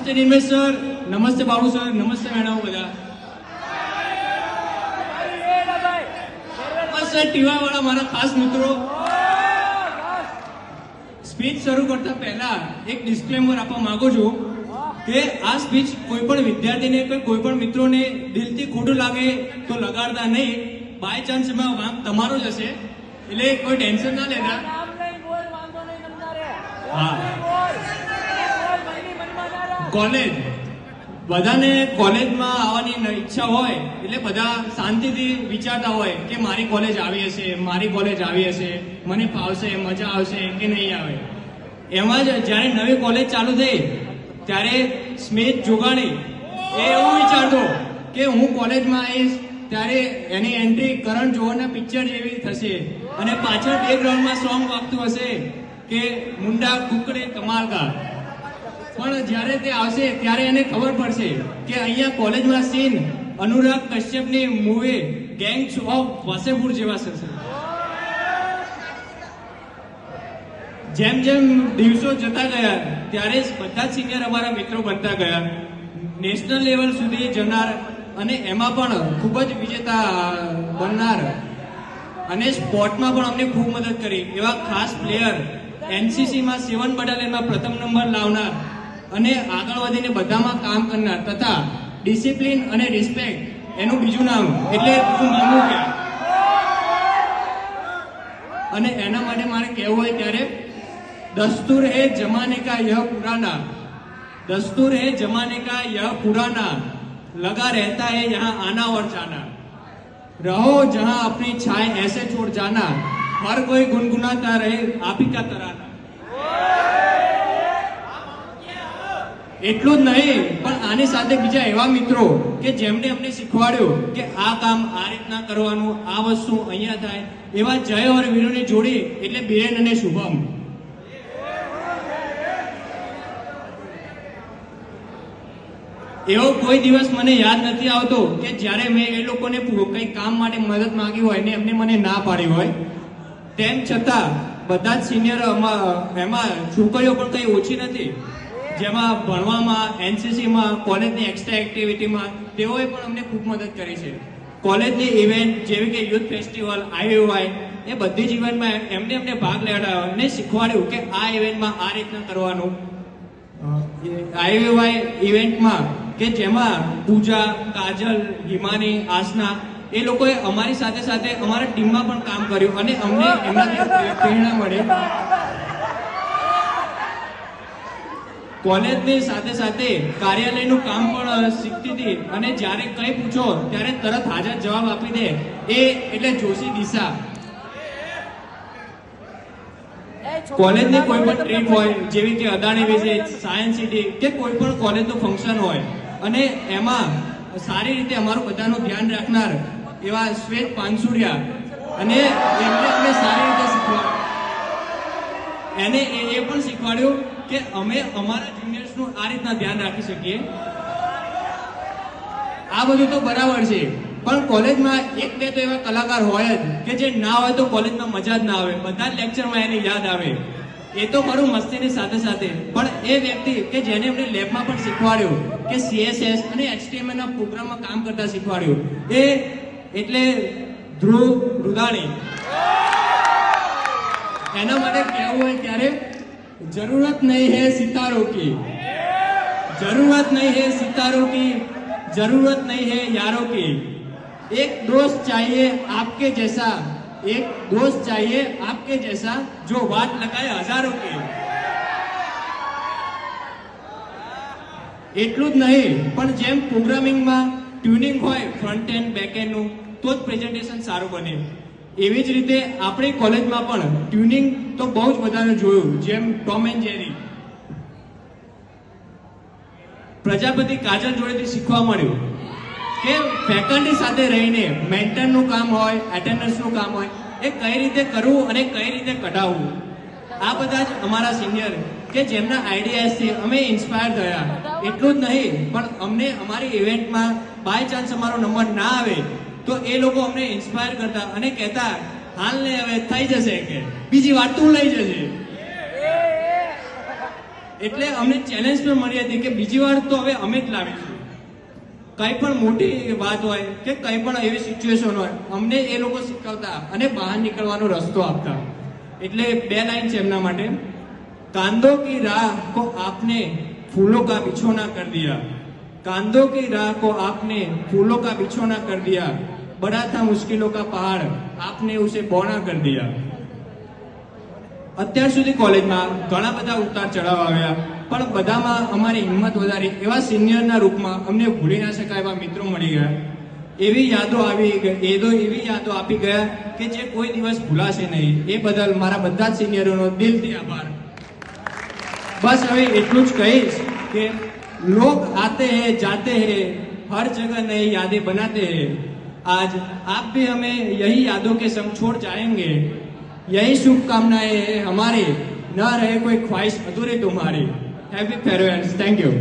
નમસ્તે નિમેશ સર, નમસ્તે બાબુ સર, નમસ્તે મેડમ બધા. સર ટીવા વાળા મારા ખાસ મિત્રો, સ્પીચ શરૂ કરતા પહેલા એક ડિસ્ક્લેમર આપવા માંગુ છું કે આ સ્પીચ કોઈ પણ વિદ્યાર્થીને કે કોઈ પણ મિત્રોને દિલથી ખોટું લાગે તો લગાડતા નહીં. બાય ચાન્સ એમાં વાંક તમારો જ હશે, એટલે કોઈ ટેન્શન ના લેતા. હા, કોલેજ, બધાને કોલેજમાં આવવાની ઈચ્છા હોય એટલે બધા શાંતિથી વિચારતા હોય કે મારી કોલેજ આવી હશે, મારી કોલેજ આવી હશે, મને ફાવશે, મજા આવશે કે નહીં આવે. એમાં જ જ્યારે નવી કોલેજ ચાલુ થઈ ત્યારે સ્મિત જોગાણી એ એવું વિચારતો કે હું કોલેજમાં આવીશ ત્યારે એની એન્ટ્રી કરણ જોહરના પિક્ચર જેવી થશે અને પાછળ બેકગ્રાઉન્ડમાં સોંગ વાગતું હશે કે મુંડા કુકડે કમાલ કા. પણ જ્યારે તે આવશે ત્યારે એને ખબર પડશે કે અહીંયા કોલેજમાં સીન અનુરાગ કશ્યપની મૂવી ગેંગ્સ ઓફ વાસેપુર જેવા થશે. જેમ જેમ દિવસો જતા ગયા ત્યારે બધા જ સિનિયર અમારા મિત્રો બનતા ગયા, નેશનલ લેવલ સુધી જનાર અને એમાં પણ ખૂબ જ વિજેતા બનનાર અને સ્પોર્ટમાં પણ અમને ખૂબ મદદ કરી એવા ખાસ પ્લેયર, એનસીસીમાં 7 બટાલિયનમાં પ્રથમ નંબર લાવનાર અને આગળ વધીને બધામાં કામ કરનાર તથા ડિસિપ્લિન અને રિસ્પેક્ટ એનું બીજું નામ એટલે બીજું માનવું કે. અને એના માટે મારે કહેવું હોય ત્યારે दस्तूर है जमाने का यह पुराना, दस्तूर है जमाने का यह पुराना, लगा रहता है यहाँ आना और जाना, रहो जहाँ अपनी छाए ऐसे छोड़ जाना, हर कोई गुनगुनाता रहे आप ही का तराना. એટલું જ નહીં પણ આની સાથે બીજા એવા મિત્રો કે જેમને અમને શીખવાડ્યું કે આ કામ આ રીતના કરવાનું, આ વસ્તુ અહીંયા થાય, એવા જય ઓર વીરોની જોડી એટલે બિરેન અને શુભમ. એવો કોઈ દિવસ મને યાદ નથી આવતો કે જ્યારે મેં એ લોકોને કંઈ કામ માટે મદદ માંગી હોય ને એમને મને ના પાડી હોય. તેમ છતાં બધા જ સિનિયર એમાં છોકરીઓ પણ કંઈ ઓછી નથી, જેમાં ભણવામાં, એનસીસીમાં, કોલેજની એક્સ્ટ્રા એક્ટિવિટીમાં તેઓએ પણ અમને ખૂબ મદદ કરી છે. કોલેજની ઇવેન્ટ જેવી કે યુથ ફેસ્ટિવલ, આઈયુઆઈ, એ બધી જ ઇવેન્ટમાં એમને ભાગ લેવડાવ્યો અને શીખવાડ્યું કે આ ઇવેન્ટમાં આ રીતના કરવાનું. આઈયુઆઈ ઇવેન્ટમાં કે જેમાં પૂજા, કાજલ, હિમાની, આસના એ લોકોએ અમારી સાથે સાથે અમારા ટીમમાં પણ કામ કર્યું અને અમને એમનાથી પ્રેરણા મળી. કોલેજની સાથે સાથે કાર્યાલયનું કામ પણ શીખતી હતી અને જ્યારે કંઈ પૂછો ત્યારે તરત હાજર જવાબ આપી દે એ એટલે જોશી દિશા. કોલેજની કોઈ પણ ટ્રીપ હોય જેવી કે અદાણી વિઝિટ, સાયન્સ સિટી કે કોઈ પણ કોલેજનું ફંક્શન હોય અને એમાં સારી રીતે અમારું બધાનું ધ્યાન રાખનાર એવા શ્વેત પાનસુરિયા અને એમને અમને સારી રીતે શીખવાડ્યું, એને એ પણ શીખવાડ્યું કે અમે અમારા જુનિયર્સનું આ રીતના ધ્યાન રાખી શકીએ. આ બધું તો બરાબર છે પણ કોલેજમાં એક બે તો એવા કલાકાર હોય જ કે જે ના હોય તો કોલેજમાં મજા જ ના આવે, બધા જ લેક્ચરમાં એની યાદ આવે. એ તો ખરું મસ્તીની સાથે સાથે પણ એ વ્યક્તિ કે જેને એમને લેબમાં પણ શીખવાડ્યું કે સીએસએસ અને એચટીએમએલ ના પ્રોગ્રામમાં કામ કરતા શીખવાડ્યું, એ એટલે ધ્રુવ રુદાણી. એના માટે કહેવું હોય ત્યારે जरूरत नहीं है सितारों की, जरूरत नहीं है सितारों की, जरूरत नहीं है यारों की, एक दोस्त चाहिए आपके जैसा, एक दोस्त चाहिए आपके जैसा जो वाट लगाए हजारों की. એટલું જ નહીં પણ જેમ પ્રોગ્રામિંગમાં ટ્યુનિંગ હોય ફ્રન્ટ એન્ડ બેક એન્ડનું તો જ પ્રેઝન્ટેશન સારું બને, એવી જ રીતે આપણી કોલેજમાં પણ ટ્યુનિંગ તો બહુ જ બધાને જોયું, જેમ ટોમ એન્ડ જેરી. પ્રજાપતિ કાજલ જોડેથી શીખવા મળ્યું કે ફેકલ્ટી સાથે રહીને મેન્ટરનું કામ હોય, એટેન્ડન્સનું કામ હોય, એ કઈ રીતે કરવું અને કઈ રીતે કઢાવવું. આ બધા જ અમારા સિનિયર કે જેમના આઈડિયાઝથી અમે ઇન્સ્પાયર થયા. એટલું જ નહીં પણ અમને અમારી ઇવેન્ટમાં બાય ચાન્સ અમારો નંબર ના આવે તો એ લોકો અમને ઇન્સ્પાયર કરતા અને કહેતા હાલ ને હવે થઈ જશે કે બીજી વાર તું લઈ જશે. એટલે અમને ચેલેન્જ પણ મળી હતી કે બીજી વાર તો હવે અમે જ લાવીશું. કંઈ પણ મોટી વાત હોય કે કંઈ પણ એવી સિચ્યુએશન હોય અમને એ લોકો શીખવતા અને બહાર નીકળવાનો રસ્તો આપતા. એટલે 2 લાઈન છે એમના માટે. कांदों की राह को आपने फूलों का बिछोना कर दिया, कांदों की राह को आपने फूलों का बिछोना कर दिया, बड़ा था मुश्किलों का पहाड़ आपने उसे बौना कर दिया. અત્યાર સુધી કોલેજમાં ઘણા બધા ઉતાર ચઢાવ આવ્યા, પણ બધામાં અમારી હિંમત વધારી એવા સિનિયરના રૂપમાં અમને ભૂલી ના શકાય એવા મિત્રો મળી ગયા. એવી યાદો એવી યાદો આપી ગયા કે જે કોઈ દિવસ ભૂલાશે નહીં. એ બદલ મારા બધા જ સિનિયરોનો દિલથી આભાર. बस अभी इतनु ज कहीश कि लोग आते हैं जाते हैं, हर जगह नई यादें बनाते हैं. आज आप भी हमें यही यादों के संग छोड़ जाएंगे. यही शुभकामनाएं हमारी, न रहे कोई ख्वाहिश अधूरी तुम्हारी. Happy farewell. Thank you.